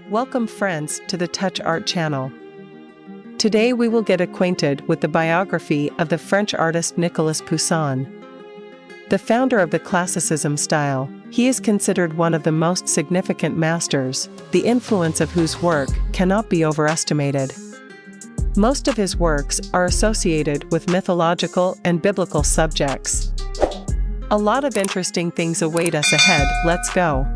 Welcome friends to the Touch Art channel. Today we will get acquainted with the biography of the French artist Nicolas Poussin. The founder of the Classicism style, he is considered one of the most significant masters, the influence of whose work cannot be overestimated. Most of his works are associated with mythological and biblical subjects. A lot of interesting things await us ahead, let's go.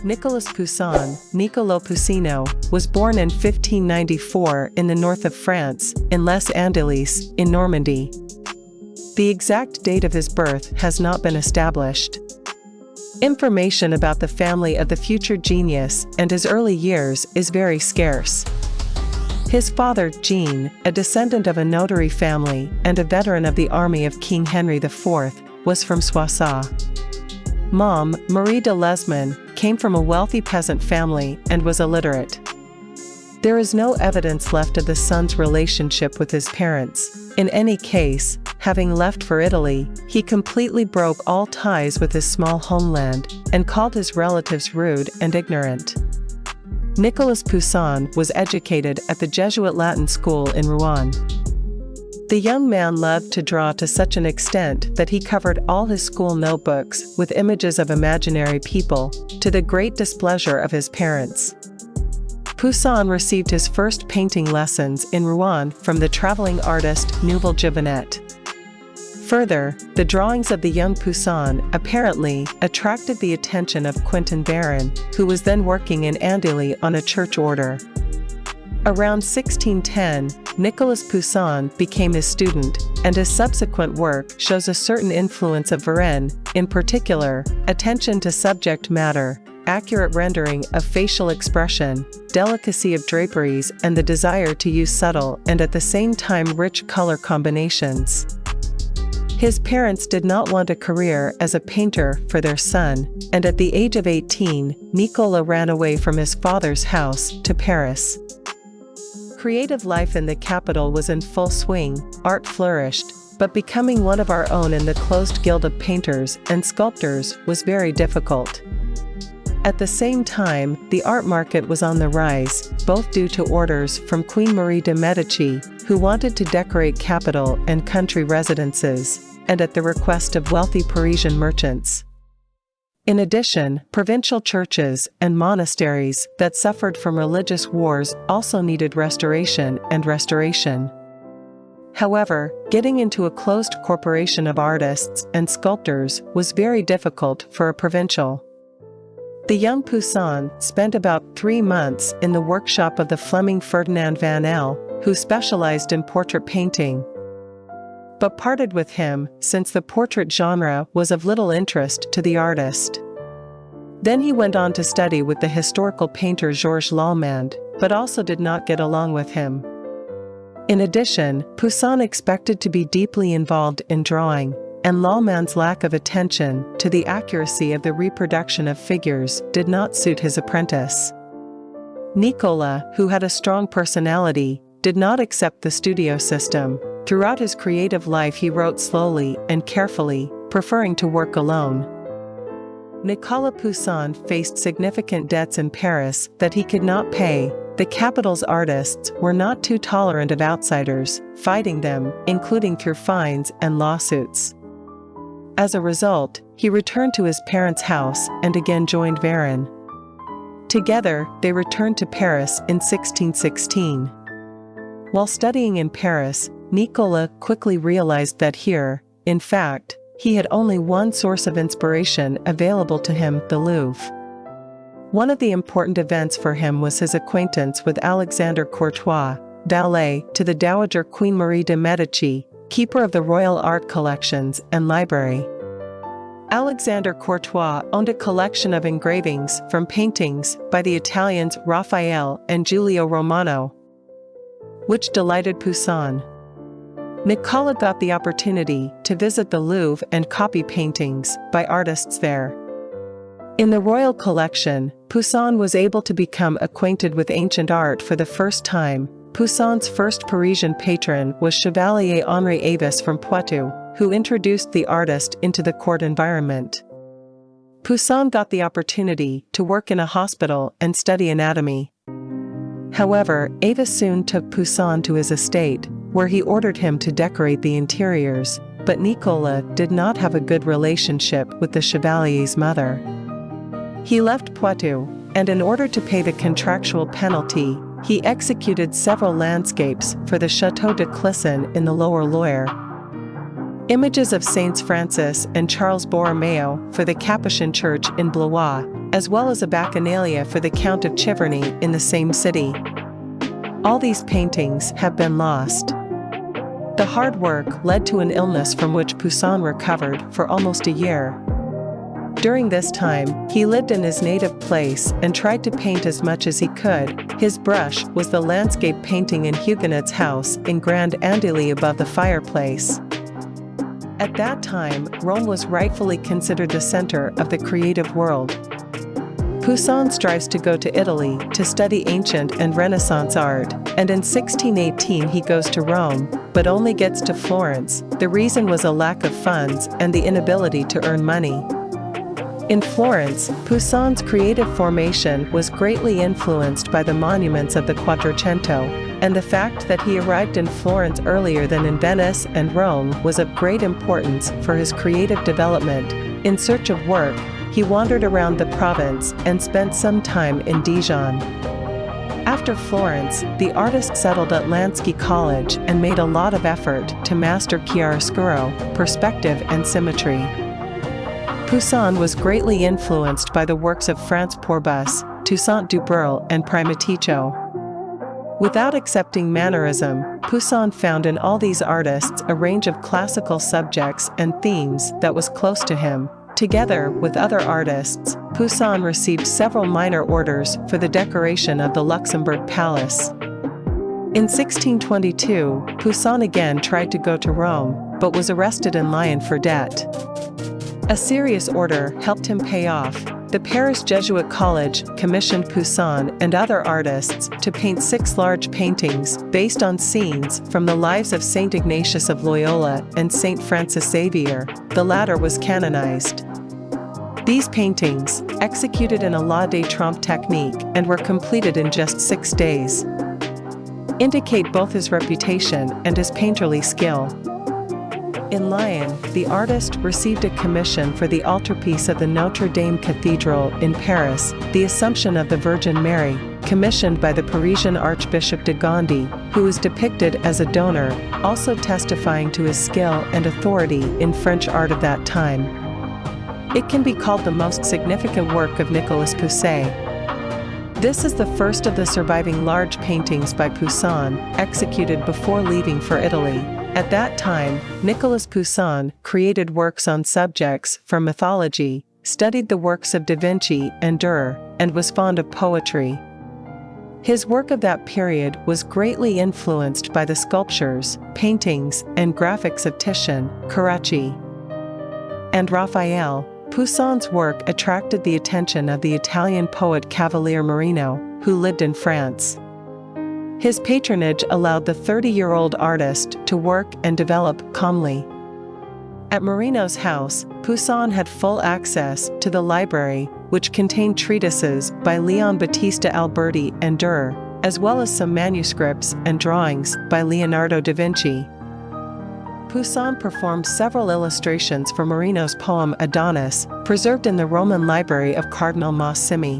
Nicolas Poussin, Niccolo Poussino, was born in 1594 in the north of France, in Les Andelys, in Normandy. The exact date of his birth has not been established. Information about the family of the future genius and his early years is very scarce. His father, Jean, a descendant of a notary family and a veteran of the army of King Henry IV, was from Soissons. Mom, Marie de Lezman, came from a wealthy peasant family and was illiterate. There is no evidence left of the son's relationship with his parents. In any case, having left for Italy, he completely broke all ties with his small homeland and called his relatives rude and ignorant. Nicolas Poussin was educated at the Jesuit Latin school in Rouen. The young man loved to draw to such an extent that he covered all his school notebooks with images of imaginary people, to the great displeasure of his parents. Poussin received his first painting lessons in Rouen from the traveling artist Nouvel Jouvenet. Further, the drawings of the young Poussin apparently attracted the attention of Quentin Varen, who was then working in Andely on a church order. Around 1610, Nicolas Poussin became his student, and his subsequent work shows a certain influence of Varenne, in particular, attention to subject matter, accurate rendering of facial expression, delicacy of draperies, and the desire to use subtle and at the same time rich color combinations. His parents did not want a career as a painter for their son, and at the age of 18, Nikola ran away from his father's house to Paris. Creative life in the capital was in full swing, art flourished, but becoming one of our own in the closed guild of painters and sculptors was very difficult. At the same time, the art market was on the rise, both due to orders from Queen Marie de Medici, who wanted to decorate capital and country residences, and at the request of wealthy Parisian merchants. In addition, provincial churches and monasteries that suffered from religious wars also needed restoration. However, getting into a closed corporation of artists and sculptors was very difficult for a provincial. The young Poussin spent about 3 months in the workshop of the Fleming Ferdinand van Elle, who specialized in portrait painting, but parted with him since the portrait genre was of little interest to the artist. Then he went on to study with the historical painter Georges Lezman, but also did not get along with him. In addition, Poussin expected to be deeply involved in drawing, and Lezman's lack of attention to the accuracy of the reproduction of figures did not suit his apprentice. Nikola, who had a strong personality, did not accept the studio system. Throughout his creative life he wrote slowly and carefully, preferring to work alone. Nicolas Poussin faced significant debts in Paris that he could not pay. The capital's artists were not too tolerant of outsiders, fighting them, including through fines and lawsuits. As a result, he returned to his parents' house and again joined Varenne. Together, they returned to Paris in 1616. While studying in Paris, Nikola quickly realized that here, in fact, he had only one source of inspiration available to him, the Louvre. One of the important events for him was his acquaintance with Alexandre Courtois, valet to the Dowager Queen Marie de Medici, keeper of the royal art collections and library. Alexandre Courtois owned a collection of engravings from paintings by the Italians Raphael and Giulio Romano, which delighted Poussin. Nicola got the opportunity to visit the Louvre and copy paintings by artists there. In the royal collection, Poussin was able to become acquainted with ancient art for the first time. Poussin's first Parisian patron was Chevalier Henri Avis from Poitou, who introduced the artist into the court environment. Poussin got the opportunity to work in a hospital and study anatomy. However, Ava soon took Poussin to his estate, where he ordered him to decorate the interiors, but Nikola did not have a good relationship with the Chevalier's mother. He left Poitou, and in order to pay the contractual penalty, he executed several landscapes for the Château de Clisson in the Lower Loire. Images of Saints Francis and Charles Borromeo for the Capuchin Church in Blois, as well as a bacchanalia for the Count of Chiverny in the same city. All these paintings have been lost. The hard work led to an illness from which Poussin recovered for almost a year. During this time, he lived in his native place and tried to paint as much as he could. His brush was the landscape painting in Huguenot's house in Grand Andely above the fireplace. At that time, Rome was rightfully considered the center of the creative world. Poussin strives to go to Italy to study ancient and Renaissance art, and in 1618 he goes to Rome, but only gets to Florence. The reason was a lack of funds and the inability to earn money. In Florence, Poussin's creative formation was greatly influenced by the monuments of the Quattrocento, and the fact that he arrived in Florence earlier than in Venice and Rome was of great importance for his creative development. In search of work, he wandered around the province and spent some time in Dijon. After Florence, the artist settled at Lansky College and made a lot of effort to master chiaroscuro, perspective and symmetry. Poussin was greatly influenced by the works of Franz Pourbus, Toussaint Dubreuil and Primatico. Without accepting mannerism, Poussin found in all these artists a range of classical subjects and themes that was close to him. Together with other artists, Poussin received several minor orders for the decoration of the Luxembourg Palace. In 1622, Poussin again tried to go to Rome, but was arrested in Lyon for debt. A serious order helped him pay off. The Paris Jesuit College commissioned Poussin and other artists to paint 6 large paintings based on scenes from the lives of Saint Ignatius of Loyola and Saint Francis Xavier. The latter was canonized. These paintings, executed in a la des trompe technique and were completed in just 6 days, indicate both his reputation and his painterly skill. In Lyon, the artist received a commission for the altarpiece of the Notre Dame Cathedral in Paris, the Assumption of the Virgin Mary, commissioned by the Parisian Archbishop de Gondi, who was depicted as a donor, also testifying to his skill and authority in French art of that time. It can be called the most significant work of Nicolas Poussin. This is the first of the surviving large paintings by Poussin, executed before leaving for Italy. At that time, Nicolas Poussin created works on subjects from mythology, studied the works of Da Vinci and Dürer, and was fond of poetry. His work of that period was greatly influenced by the sculptures, paintings, and graphics of Titian, Carracci, and Raphael. Poussin's work attracted the attention of the Italian poet Cavalier Marino, who lived in France. His patronage allowed the 30-year-old artist to work and develop calmly. At Marino's house, Poussin had full access to the library, which contained treatises by Leon Battista Alberti and Dürer, as well as some manuscripts and drawings by Leonardo da Vinci. Poussin performed several illustrations for Marino's poem Adonis, preserved in the Roman library of Cardinal Massimi.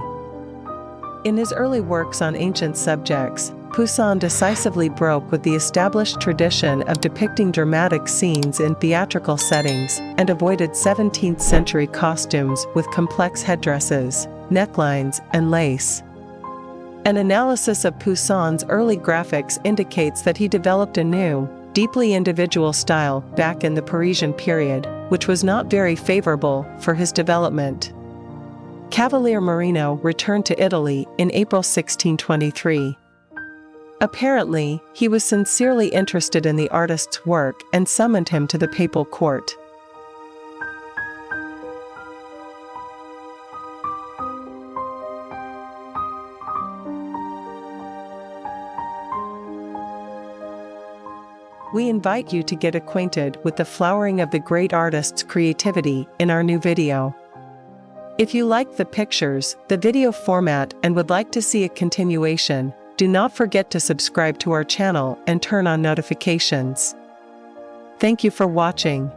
In his early works on ancient subjects, Poussin decisively broke with the established tradition of depicting dramatic scenes in theatrical settings and avoided 17th-century costumes with complex headdresses, necklines, and lace. An analysis of Poussin's early graphics indicates that he developed a new, deeply individual style back in the Parisian period, which was not very favorable for his development. Cavalier Marino returned to Italy in April 1623. Apparently, he was sincerely interested in the artist's work and summoned him to the papal court. We invite you to get acquainted with the flowering of the great artist's creativity in our new video. If you like the pictures, the video format and would like to see a continuation, do not forget to subscribe to our channel and turn on notifications. Thank you for watching.